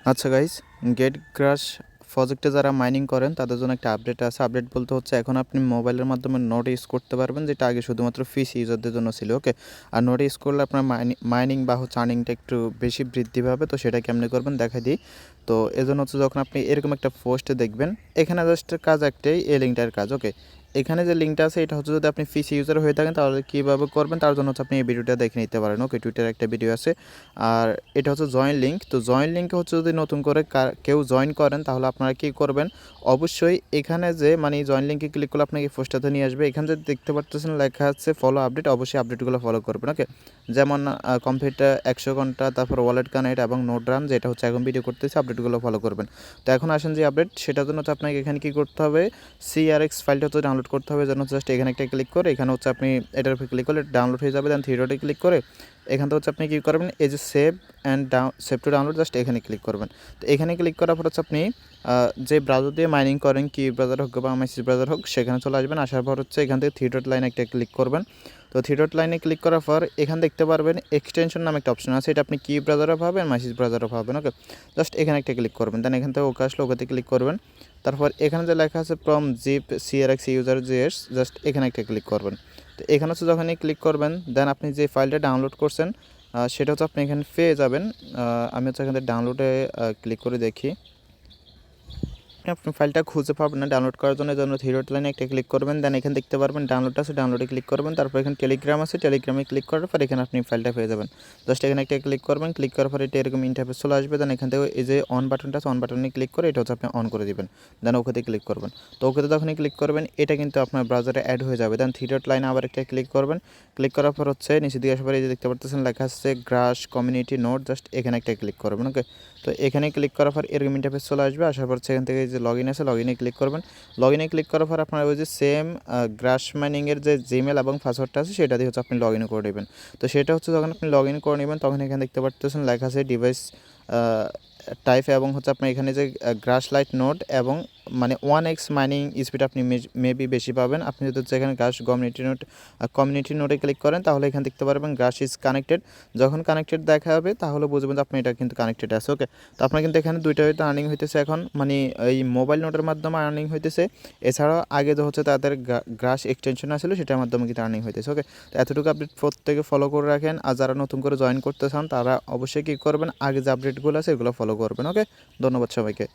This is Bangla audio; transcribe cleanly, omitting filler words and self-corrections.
আচ্ছা গাইস, গেট গ্রাস প্রজেক্টে যারা মাইনিং করেন তাদের জন্য একটা আপডেট আছে। আপডেট বলতে হচ্ছে এখন আপনি মোবাইলের মাধ্যমে নোট ইউজ করতে পারবেন, যেটা আগে শুধুমাত্র পিসি ইউজারদের জন্য ছিল। ওকে, আর নোট ইউজ করলে আপনার মাইনিং বা হচ্ছে আর্নিংটা একটু বেশি বৃদ্ধি পাবে। তো সেটা কেমনে করবেন দেখা দিই। তো এজন্য হচ্ছে যখন আপনি এরকম একটা পোস্টে দেখবেন, এখানে জাস্ট কাজ একটাই, এই লিঙ্কটার কাজ। ওকে, এখানে যে লিঙ্কটা আছে এটা হচ্ছে যদি আপনি পিসি ইউজার হয়ে থাকেন তাহলে কীভাবে করবেন তার জন্য হচ্ছে আপনি এই ভিডিওটা দেখে নিতে পারেন। ওকে, টুইটারে একটা ভিডিও আছে। আর এটা হচ্ছে জয়েন লিঙ্ক। তো জয়েন লিঙ্কে হচ্ছে যদি নতুন করে কেউ জয়েন করেন তাহলে আপনারা কী করবেন, অবশ্যই এখানে যে মানে জয়েন লিঙ্কে ক্লিক করলে আপনাকে পোস্টটাতে নিয়ে আসবে। এখানে যদি দেখতে পাচ্ছেন লেখা আছে ফলো আপডেট, অবশ্যই আপডেটগুলো ফলো করবেন। ওকে, যেমন কমপ্লিট 100 ঘন্টা, তারপর ওয়ালেট কানেক্ট এবং নোট রান, যেটা হচ্ছে এখন ভিডিও করতেছে, আপডেটগুলো ফলো করবেন। তো এখন আসেন যে আপডেট, সেটার জন্য হচ্ছে আপনাকে এখানে কী করতে হবে, CRX ফাইলটা হচ্ছে ডাউনলোড করতে হবে। যেন জাস্ট এখানে একটা ক্লিক করে এখানে হচ্ছে আপনি এটার উপরে ক্লিক করলে ডাউনলোড হয়ে যাবে। দেন থ্রি ডটে ক্লিক করে এখান থেকে হচ্ছে আপনি কী করবেন, এই যে সেভ টু ডাউনলোড, জাস্ট এখানে ক্লিক করবেন। তো এখানে ক্লিক করার পর হচ্ছে আপনি যে ব্রাউজার দিয়ে মাইনিং করেন, কি ব্রাউজার হোক বা মেসেজ ব্রাউজার হোক, সেখানে চলে আসবেন। আসার পর হচ্ছে এখান থেকে থ্রি ডট লাইনে একটা ক্লিক করবেন। তো থ্রি ডট লাইনে ক্লিক করার পর এখানে দেখতে পারবেন এক্সটেনশন নামে একটা অপশন আছে। এটা আপনি কি ব্রাউজারও পাবেন, মেসেজ ব্রাউজারও পাবেন। ওকে, জাস্ট এখানে একটা ক্লিক করবেন। দেন এখান থেকে ওকে আসলে ওকেতে ক্লিক করবেন। তারপর এখানে যে লেখা আছে ফ্রম জিপ CRX ইউজার জিএস, জাস্ট এখানে একটা ক্লিক করবেন। তো এখানে হচ্ছে যখনই ক্লিক করবেন দেন আপনি যে ফাইলটা ডাউনলোড করছেন সেটা হচ্ছে আপনি এখানে পেয়ে যাবেন। আমি হচ্ছে এখান থেকে ডাউনলোডে ক্লিক করে দেখি। আপনি ফাইলটা খুঁজে পাবেন না ডাউনলোড করার জন্য থ্রি ডট লাইনে একটা ক্লিক করবেন। দেন এখানে দেখতে পারবেন ডাউনলোড আছে, ডাউনলোডে ক্লিক করবেন। তারপর এখানে টেলিগ্রাম আছে, টেলিগ্রামে ক্লিক করার পর এখানে আপনি ফাইলটা পেয়ে যাবেন। জাস্ট এখানে একটা ক্লিক করবেন, ক্লিক করার পর এটা এরকম ইন্টারফেস চলে আসবে। দেন এখান থেকে এই যে অন বাটনটা আছে, অন বাটনে ক্লিক করে এটা হচ্ছে আপনি অন করে দিবেন। দেন ওকেতে ক্লিক করবেন। তো ওকেতে যখনই ক্লিক করবেন এটা কিন্তু আপনার ব্রাউজারে অ্যাড হয়ে যাবে। দেন থ্রি ডট লাইনে আবার একটা ক্লিক করবেন। ক্লিক করার পর হচ্ছে নিচে দিকে আসার পর এই যে দেখতে পাচ্ছেন লেখা আছে গ্রাস কমিউনিটি নোট, জাস্ট এখানে একটা ক্লিক করবেন। ওকে, তো এখানে ক্লিক করার পর এরকম ইন্টারফেস চলে আসবে। আসার পর সেখান থেকে যে লগ ইন আছে, লগ ইনে ক্লিক করবেন। লগ ইনে ক্লিক করার পর আপনার ওই যে সেম গ্রাস মাইনিংয়ের যে জিমেল এবং পাসওয়ার্ডটা আছে সেটা দিয়ে হচ্ছে আপনি লগ ইন করে নেবেন। তো সেটা হচ্ছে যখন আপনি লগ ইন করে নেবেন তখন এখানে দেখতে পাচ্ছেন লেখা আছে ডিভাইস টাইপ এবং হচ্ছে আপনার এখানে যে গ্রাস লাইট নোড এবং মানে 1x মাইনিং স্পিড আপনি মেবি বেশি পাবেন। আপনি যদি হচ্ছে এখানে গ্রাস কমিউনিটি নোডে ক্লিক করেন তাহলে এখানে দেখতে পারবেন গ্রাস ইজ কানেক্টেড। যখন কানেক্টেড দেখা হবে তাহলে বুঝবেন যে আপনি এটা কিন্তু কানেক্টেড আছে। ওকে, তো আপনার কিন্তু এখানে দুইটা হয়তো আর্নিং হইতেছে এখন, মানে এই মোবাইল নোটের মাধ্যমে আর্নিং হইতেছে। এছাড়াও আগে যে হচ্ছে তাদের গ্রাস এক্সটেনশন আসলে সেটার মাধ্যমে কিন্তু আর্নিং হইতেছে। ওকে, তো এতটুকু আপডেট প্রত্যেকে ফলো করে রাখেন। আর যারা নতুন করে জয়েন করতে চান তারা অবশ্যই কী করবেন, আগে যে আপডেটগুলো আছে এগুলো ফলো করবেন। ওকে, ধন্যবাদ সবাইকে।